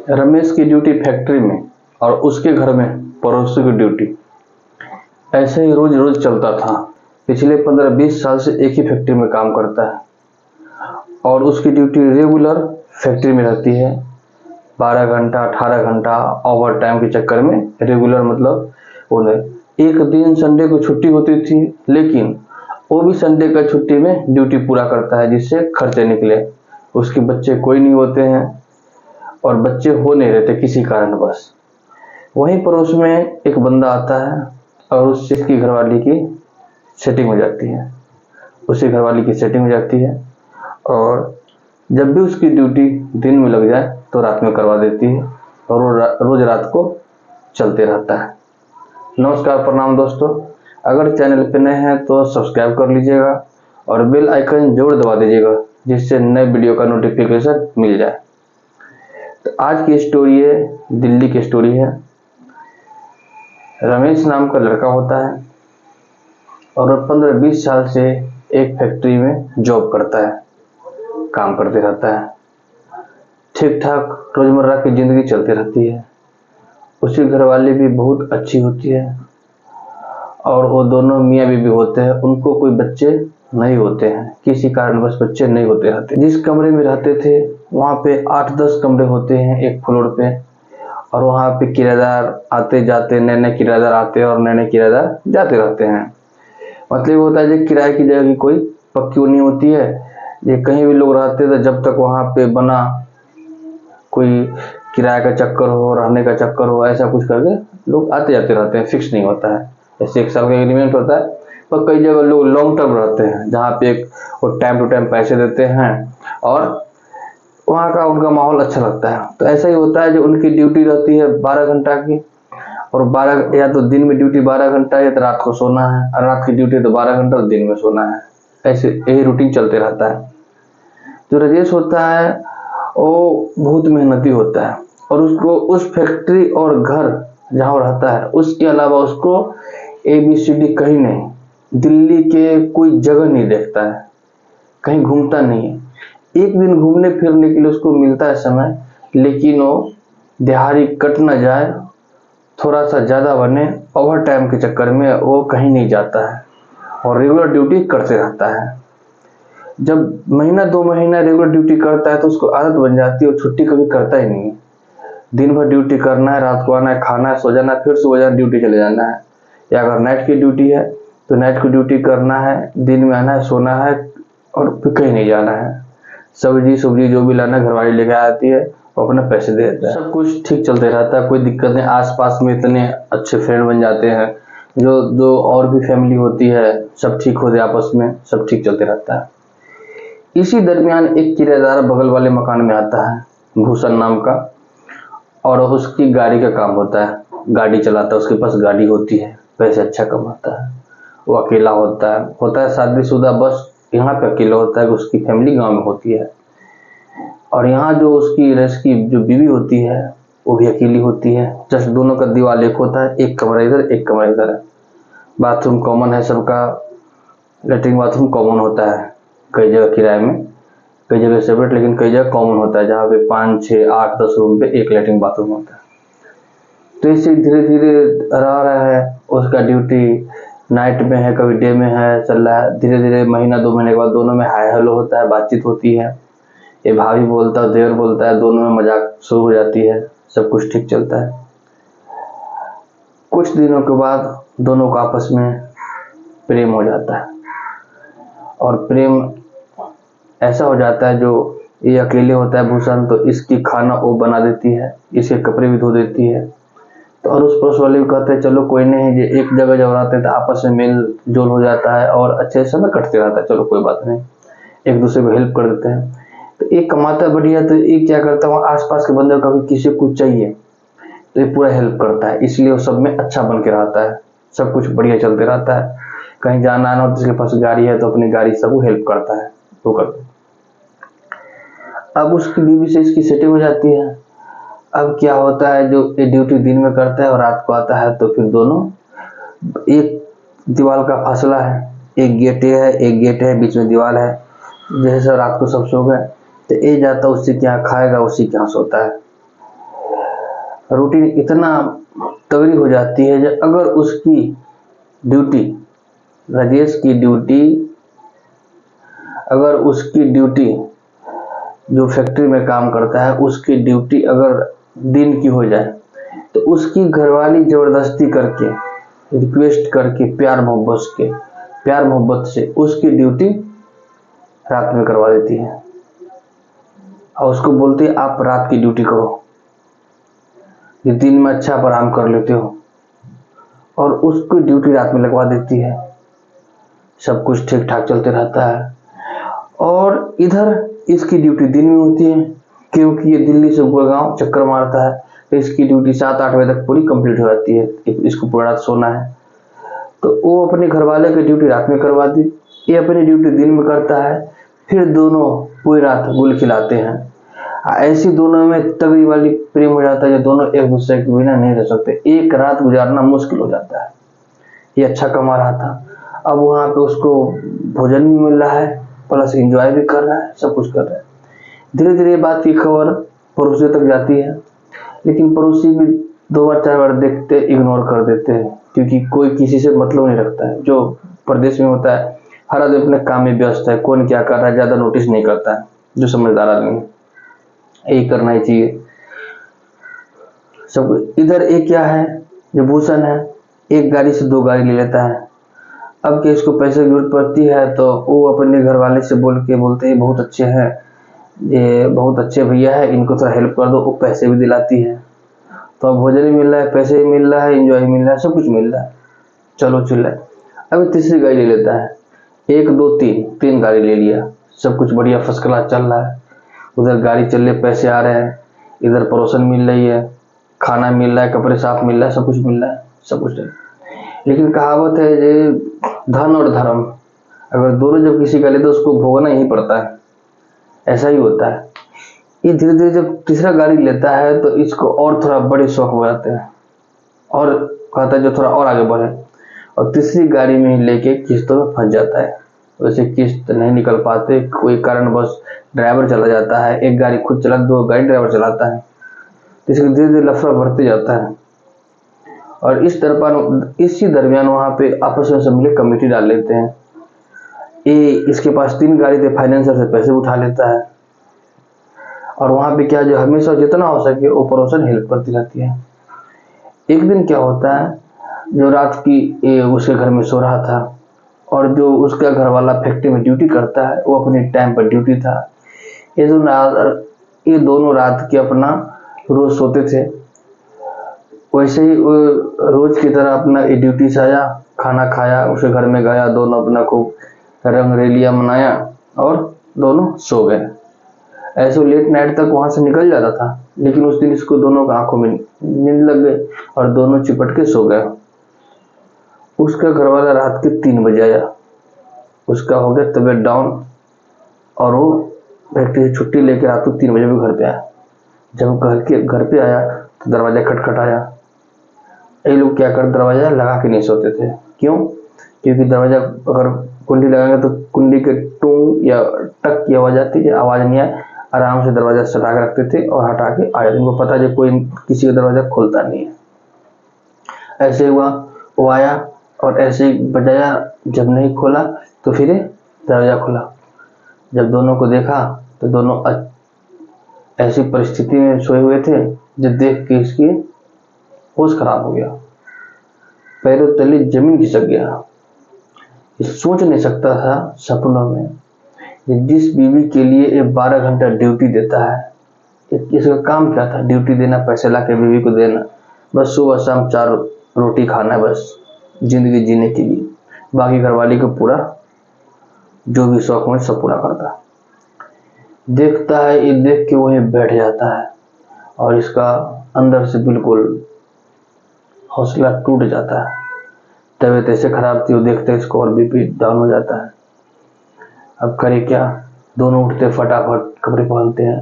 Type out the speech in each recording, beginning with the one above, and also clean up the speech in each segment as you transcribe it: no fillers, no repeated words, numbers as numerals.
रमेश की duty factory में और उसके घर में पड़ोसी की ड्यूटी। ऐसे ही रोज रोज चलता था। पिछले 15-20 साल से एक ही फैक्ट्री में काम करता है और उसकी ड्यूटी रेगुलर फैक्ट्री में रहती है। 12 घंटा 18 घंटा ओवर टाइम के चक्कर में रेगुलर मतलब उन्हें एक दिन संडे को छुट्टी होती थी, लेकिन वो भी संडे का छुट्टी में ड्यूटी पूरा करता है जिससे खर्चे निकले। उसके बच्चे कोई नहीं होते हैं और बच्चे हो नहीं रहते किसी कारणवश। वहीं पड़ोस में एक बंदा आता है और उसकी घरवाली की सेटिंग हो जाती है। उसकी घरवाली की सेटिंग हो जाती है और जब भी उसकी ड्यूटी दिन में लग जाए तो रात में करवा देती है और वो रोज रात को चलते रहता है। नमस्कार, प्रणाम दोस्तों। अगर चैनल पे नए हैं तो सब्सक्राइब कर लीजिएगा और बेल आइकन जरूर दबा दीजिएगा जिससे नए वीडियो का नोटिफिकेशन मिल जाए। तो आज की स्टोरी है, दिल्ली की स्टोरी है। रमेश नाम का लड़का होता है और 15-20 साल से एक फैक्ट्री में जॉब करता है, काम करते रहता है। ठीक ठाक रोजमर्रा की जिंदगी चलती रहती है। उसकी घरवाली भी बहुत अच्छी होती है और वो दोनों मियाँ बीवी होते हैं। उनको कोई बच्चे नहीं होते हैं, किसी कारणवश बच्चे नहीं होते रहते। जिस कमरे में रहते थे वहाँ पे 8-10 कमरे होते हैं एक फ्लोर पे, और वहाँ पे किराएदार आते जाते, नए नए किराएदार आते और नए नए किराएदार जाते रहते हैं। मतलब होता है जो किराए की जगह की कोई पक्की नहीं होती है। ये कहीं भी लोग रहते थे जब तक वहाँ पे बना कोई किराए का चक्कर हो, रहने का चक्कर हो, ऐसा कुछ करके लोग आते जाते रहते हैं, फिक्स नहीं होता है। जैसे 1 साल का एग्रीमेंट होता है, पर कई जगह लोग लॉन्ग टर्म रहते हैं जहाँ पे वो टाइम टू टाइम पैसे देते हैं और वहाँ का उनका माहौल अच्छा लगता है। तो ऐसा ही होता है जो उनकी ड्यूटी रहती है 12 घंटा की, और 12 या तो दिन में ड्यूटी 12 घंटा है, या तो रात को सोना है, और रात की ड्यूटी तो 12 घंटा और दिन में सोना है। ऐसे यही रूटीन चलते रहता है। जो राजेश होता है वो बहुत मेहनती होता है और उसको उस फैक्ट्री और घर जहाँ वो रहता है उसके अलावा उसको ABCD कहीं नहीं, दिल्ली के कोई जगह नहीं देखता है, कहीं घूमता नहीं है। एक दिन घूमने फिरने के लिए उसको मिलता है समय, लेकिन वो दिहाड़ी कट न जाए, थोड़ा सा ज़्यादा बने, ओवर टाइम के चक्कर में वो कहीं नहीं जाता है और रेगुलर ड्यूटी करते रहता है। जब महीना 2 महीना रेगुलर ड्यूटी करता है तो उसको आदत बन जाती है और छुट्टी कभी करता ही नहीं है। दिन भर ड्यूटी करना है, रात को आना है, खाना है, सो जाना है, फिर सुबह जाना ड्यूटी चले जाना है। या अगर नाइट की ड्यूटी है तो नाइट की ड्यूटी करना है, दिन में आना है, सोना है और फिर कहीं नहीं जाना है। सब्जी जो भी लाना घरवाली लेके आती है, वो अपना पैसे दे देता है। सब कुछ ठीक चलते रहता है, कोई दिक्कत नहीं। आसपास में इतने अच्छे फ्रेंड बन जाते हैं, जो और भी फैमिली होती है सब ठीक होते आपस में, सब ठीक चलते रहता है। इसी दरमियान एक किराएदार बगल वाले मकान में आता है, भूषण नाम का, और उसकी गाड़ी का काम होता है, गाड़ी चलाता है, उसके पास गाड़ी होती है, पैसे अच्छा कमाता है। वो अकेला होता है शादीशुदा, बस यहाँ पे अकेला होता है कि उसकी फैमिली गांव में होती है। और यहाँ जो उसकी रस की जो बीवी होती है वो भी अकेली होती है। जस्ट दोनों का दीवार एक होता है, एक कमरा इधर एक कमरा इधर है। बाथरूम कॉमन है सबका, लेटरिन बाथरूम कॉमन होता है कई जगह किराए में, कई जगह सेपरेट, लेकिन कई जगह कॉमन होता है जहाँ पे 5, 6, 8, 10 रूम पे एक लेटरिन बाथरूम होता है। तो इसे धीरे धीरे रह रहा है। उसका ड्यूटी नाइट में है, कभी डे में है, चल रहा है। धीरे धीरे महीना 2 महीने के बाद दोनों में हाय हेलो होता है, बातचीत होती है। ये भाभी बोलता है, देवर बोलता है, दोनों में मजाक शुरू हो जाती है, सब कुछ ठीक चलता है। कुछ दिनों के बाद दोनों को आपस में प्रेम हो जाता है और प्रेम ऐसा हो जाता है, जो ये अकेले होता है भूषण, तो इसकी खाना वो बना देती है, इसके कपड़े भी धो देती है। तो और उस पड़ोस वाले भी कहते हैं चलो कोई नहीं, ये एक जगह जब रहते हैं तो आपस में मेल जोल हो जाता है और अच्छे समय कटते रहता है, चलो कोई बात नहीं, एक दूसरे को हेल्प कर देते हैं। तो एक कमाता है बढ़िया, तो एक क्या करता है, वहाँ आसपास के बंदे को कभी किसी को चाहिए तो ये पूरा हेल्प करता है, इसलिए वो सब में अच्छा बन के रहता है, सब कुछ बढ़िया चलते रहता है। कहीं जाना आना हो तो इसके पास गाड़ी है तो अपनी गाड़ी सबको हेल्प करता है, वो करता है। अब उसकी बीवी से इसकी सेटिंग हो जाती है। अब क्या होता है, जो ये ड्यूटी दिन में करता है और रात को आता है, तो फिर दोनों, एक दीवार का फासला है, एक गेट है, एक गेट है, बीच में दीवार है। जैसे रात को सब सो गए तो ये जाता है उससे क्या खाएगा, उसी के यहाँ सोता है। रूटीन इतना तगड़ी हो जाती है जब अगर उसकी ड्यूटी, राजेश की ड्यूटी, अगर उसकी ड्यूटी जो फैक्ट्री में काम करता है उसकी ड्यूटी अगर दिन की हो जाए तो उसकी घरवाली जबरदस्ती करके, रिक्वेस्ट करके, प्यार मोहब्बत से उसकी ड्यूटी रात में करवा देती है और उसको बोलती है आप रात की ड्यूटी करो, ये दिन में अच्छा आप आराम कर लेते हो, और उसकी ड्यूटी रात में लगवा देती है। सब कुछ ठीक ठाक चलते रहता है और इधर इसकी ड्यूटी दिन में होती है क्योंकि ये दिल्ली से गुड़गांव चक्कर मारता है, तो इसकी ड्यूटी 7-8 बजे तक पूरी कंप्लीट हो जाती है, इसको पूरा रात सोना है। तो वो अपने घर वाले की ड्यूटी रात में करवा दी, ये अपनी ड्यूटी दिन में करता है, फिर दोनों पूरी रात गुल खिलाते हैं। ऐसी दोनों में तगड़ी वाली प्रेम हो जाता है, जो दोनों एक दूसरे के बिना नहीं रह सकते, एक रात गुजारना मुश्किल हो जाता है। ये अच्छा कमा रहा था, अब वहाँ पे उसको भोजन भी मिल रहा है, प्लस एंजॉय भी कर रहा है, सब कुछ कर रहा है। धीरे धीरे ये बात की खबर पड़ोसियों तक जाती है, लेकिन पड़ोसी भी 2 बार 4 बार देखते इग्नोर कर देते हैं, क्योंकि कोई किसी से मतलब नहीं रखता है। जो प्रदेश में होता है हर आदमी अपने काम में व्यस्त है, कौन क्या कर रहा है ज़्यादा नोटिस नहीं करता है। जो समझदार आदमी यही करना ही चाहिए सब। इधर एक क्या है, जो भूषण है, एक गाड़ी से 2 गाड़ी ले लेता है। अब कि इसको पैसे की जरूरत पड़ती है तो वो अपने घर वाले से बोलते हैं बहुत अच्छे हैं, ये बहुत अच्छे भैया है, इनको थोड़ा हेल्प कर दो, वो पैसे भी दिलाती है। तो अब भोजन भी मिल रहा है, पैसे भी मिल रहा है, एंजॉय मिल रहा है, सब कुछ मिल रहा है, चलो चिल्ला। अभी तीसरी गाड़ी ले लेता है, 1 2 3 गाड़ी ले लिया, सब कुछ बढ़िया फर्स्ट क्लास चल रहा है। उधर गाड़ी चल रही, पैसे आ रहे हैं, इधर परोसन मिल रही है, खाना मिल रहा है, कपड़े साफ मिल रहा है, सब कुछ मिल रहा है, सब कुछ। लेकिन कहावत है जे धन और धर्म, अगर दोनों जब किसी का ले तो उसको भोगना ही पड़ता है, ऐसा ही होता है। ये धीरे धीरे जब तीसरा गाड़ी लेता है तो इसको और थोड़ा बड़े शौक हो जाते हैं और कहता है जो थोड़ा और आगे बढ़े, और तीसरी गाड़ी में ही लेके किस्तों में फंस जाता है। वैसे किस्त नहीं निकल पाते, कोई कारण बस ड्राइवर चला जाता है, एक गाड़ी खुद चला, 2 गाड़ी ड्राइवर चलाता है, तो इसके धीरे धीरे लफड़ा बढ़ते जाता है। और इसी दरमियान वहाँ पे आपस में सब मिले कमेटी डाल लेते हैं। ये इसके पास 3 गाड़ी थे, फाइनेंसर से पैसे उठा लेता है, और वहाँ पे क्या जो हमेशा जितना हो सके वो पड़ोसन हेल्प करती रहती है। एक दिन क्या होता है, जो रात की उसके घर में सो रहा था और जो उसका घर वाला फैक्ट्री में ड्यूटी करता है वो अपने टाइम पर ड्यूटी था। ये दोनों रात के अपना रोज सोते थे, वैसे ही रोज की तरह अपना ड्यूटी से आया, खाना खाया, उसके घर में गया, दोनों अपना खूब रंगरेलिया मनाया और दोनों सो गए। ऐसे लेट नाइट तक वहां से निकल जाता था, लेकिन उस दिन इसको दोनों का आंखों में नींद लग गई और दोनों चिपट के सो गए। उसका घर वाला रात के 3 बजे आया, उसका हो गया तबीयत डाउन और वो फैक्ट्री से छुट्टी लेकर रात को 3 बजे भी घर पे आया। जब घर पे आया तो दरवाजा खटखटाया। ये लोग क्या कर, दरवाजा लगा के नहीं सोते थे। क्यों? क्योंकि दरवाजा अगर कुंडी लगाएंगे तो कुंडी के टूं या टक की आवाज आती है, आवाज नहीं आए, आराम से दरवाजा सटा के रखते थे और हटा के आ जाते। उनको पता है कोई किसी का दरवाजा खोलता नहीं है। ऐसे हुआ, वो आया और ऐसे ही बजाया, जब नहीं खोला तो फिर दरवाजा खुला। जब दोनों को देखा तो दोनों ऐसी परिस्थिति में सोए हुए थे जब देख के इसकी होश खराब हो गया, पैरों तले जमीन खिसक गया। ये सोच नहीं सकता था सपनों में, जिस बीवी के लिए ये 12 घंटा ड्यूटी देता है, इसका काम क्या था? ड्यूटी देना, पैसे ला के बीवी को देना, बस सुबह शाम 4 रोटी खाना है, बस जिंदगी जीने के लिए। बाकी घरवाली को पूरा जो भी शौक में सब पूरा करता। देखता है, ये देख के वही बैठ जाता है और इसका अंदर से बिल्कुल हौसला टूट जाता है। तबीयत ऐसे खराब थी, वो देखते इसको और बीपी डाउन हो जाता है। अब करे क्या? दोनों उठते, फटाफट कपड़े पहनते हैं।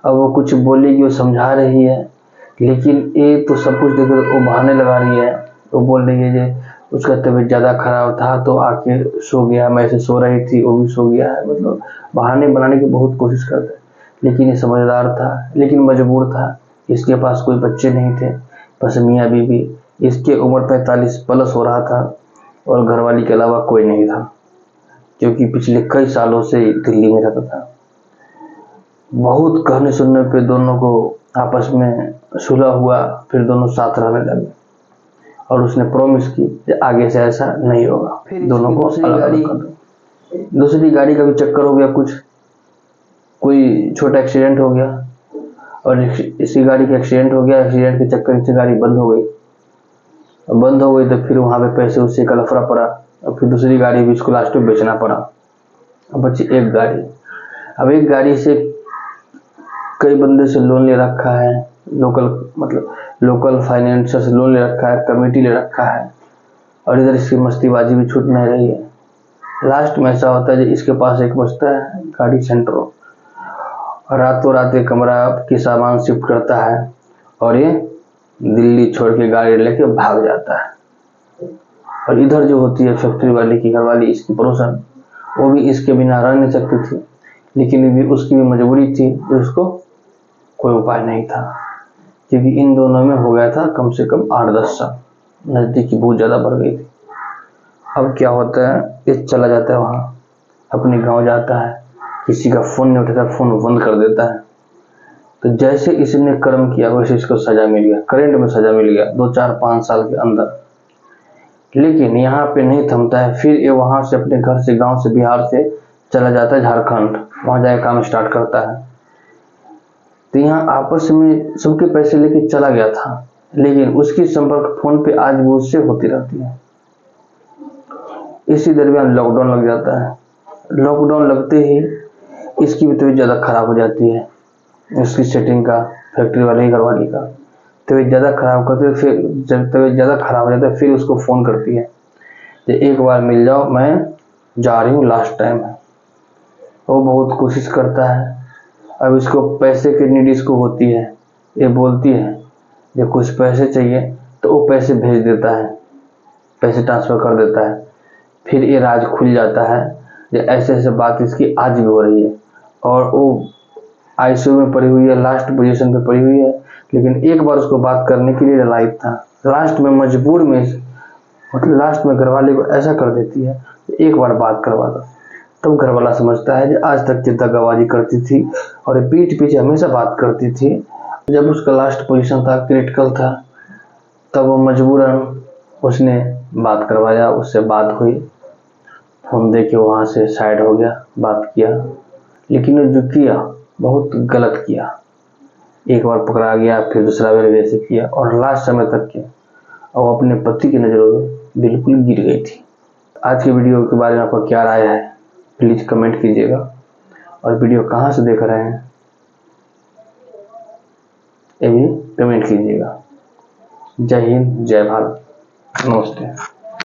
अब वो कुछ बोलेगी, वो समझा रही है, लेकिन ये तो सब कुछ देख वो बहाने लगा रही है। वो बोल रही है कि उसका तबीयत ज़्यादा खराब था तो आके सो गया, मैं ऐसे सो रही थी, वो भी सो गया है। मतलब बहाने बनाने की बहुत कोशिश करता है, लेकिन ये समझदार था, लेकिन मजबूर था। इसके पास कोई बच्चे नहीं थे, बस मियाँ बीवी। इसकी उम्र 45 प्लस हो रहा था और घरवाली के अलावा कोई नहीं था, क्योंकि पिछले कई सालों से दिल्ली में रहता था। बहुत कहने सुनने पे दोनों को आपस में सुलह हुआ, फिर दोनों साथ रहने लगे और उसने प्रॉमिस की कि आगे से ऐसा नहीं होगा, फिर दोनों को अलग अलग कर दो। दूसरी गाड़ी का भी चक्कर हो गया, कुछ कोई छोटा एक्सीडेंट हो गया और इसी गाड़ी का एक्सीडेंट हो गया। एक्सीडेंट के चक्कर से गाड़ी बंद हो गई। बंद हो गई तो फिर वहां पे पैसे उससे का लफड़ा पड़ा और फिर दूसरी गाड़ी भी इसको लास्ट में बेचना पड़ा। अब बची एक गाड़ी। अब एक गाड़ी से कई बंदे से लोन ले रखा है, लोकल फाइनेंसर से लोन ले रखा है, कमेटी ले रखा है और इधर इसकी मस्तीबाजी भी छूट नहीं रही है। लास्ट में ऐसा होता है कि इसके पास एक बचता है गाड़ी सेंट्रो, रातों रात एक कमरा के सामान शिफ्ट करता है और ये दिल्ली छोड़ के गाड़ी लेके भाग जाता है। और इधर जो होती है फैक्ट्री वाली की घरवाली, इसकी पड़ोसन, वो भी इसके बिना रह नहीं सकती थी, लेकिन भी उसकी भी मजबूरी थी, उसको कोई उपाय नहीं था, क्योंकि इन दोनों में हो गया था कम से कम 8-10 साल, नज़दीकी बहुत ज़्यादा बढ़ गई थी। अब क्या होता है, ये चला जाता है वहाँ, अपने गांव जाता है, किसी का फ़ोन नहीं उठाता, फ़ोन बंद कर देता है। तो जैसे इसने कर्म किया वैसे इसको सज़ा मिल गया, करंट में सज़ा मिल गया 2-4-5 साल के अंदर। लेकिन यहाँ पे नहीं थमता है, फिर ये वहाँ से अपने घर से, गांव से, बिहार से चला जाता है झारखंड, वहाँ जाके काम स्टार्ट करता है। तो यहाँ आपस में सबके पैसे लेके चला गया था, लेकिन उसकी संपर्क फोन पे आज भी उससे होती रहती है। इसी दरमियान लॉकडाउन लग जाता है। लॉकडाउन लगते ही इसकी भी तबीयत ज़्यादा खराब हो जाती है, उसकी सेटिंग का, फैक्ट्री वाले की घरवाली का तबीयत ज़्यादा खराब करते। फिर जब तबीयत ज़्यादा खराब हो जाता है, फिर उसको फ़ोन करती है कि एक बार मिल जाओ, मैं जा रही हूँ, लास्ट टाइम है। वो बहुत कोशिश करता है। अब इसको पैसे की नीड इसको होती है, ये बोलती है जब कुछ पैसे चाहिए तो वो पैसे भेज देता है, पैसे ट्रांसफ़र कर देता है। फिर ये राज खुल जाता है कि ऐसे ऐसे बात इसकी आज भी हो रही है और वो आईसीयू में पड़ी हुई है, लास्ट पोजीशन पे पड़ी हुई है। लेकिन एक बार उसको बात करने के लिए लाइक था, लास्ट में मजबूर में, मतलब लास्ट में घरवाले को ऐसा कर देती है एक बार बात करवा दो। तब घरवाला समझता है कि आज तक जो दगाबाजी करती थी और पीठ पीछे हमेशा बात करती थी, जब उसका लास्ट पोजीशन था, क्रिटिकल था, तब वो मजबूरन उसने बात करवाया, उससे बात हुई, फोन दे के वहाँ से साइड हो गया, बात किया। लेकिन वो जो किया बहुत गलत किया। एक बार पकड़ा गया, फिर दूसरा बार वैसे किया और लास्ट समय तक किया और अपने पति की नज़रों में बिल्कुल गिर गई थी। आज की वीडियो के बारे में आपका क्या राय है, प्लीज़ कमेंट कीजिएगा और वीडियो कहाँ से देख रहे हैं ये भी कमेंट कीजिएगा। जय हिंद, जय भारत, नमस्ते।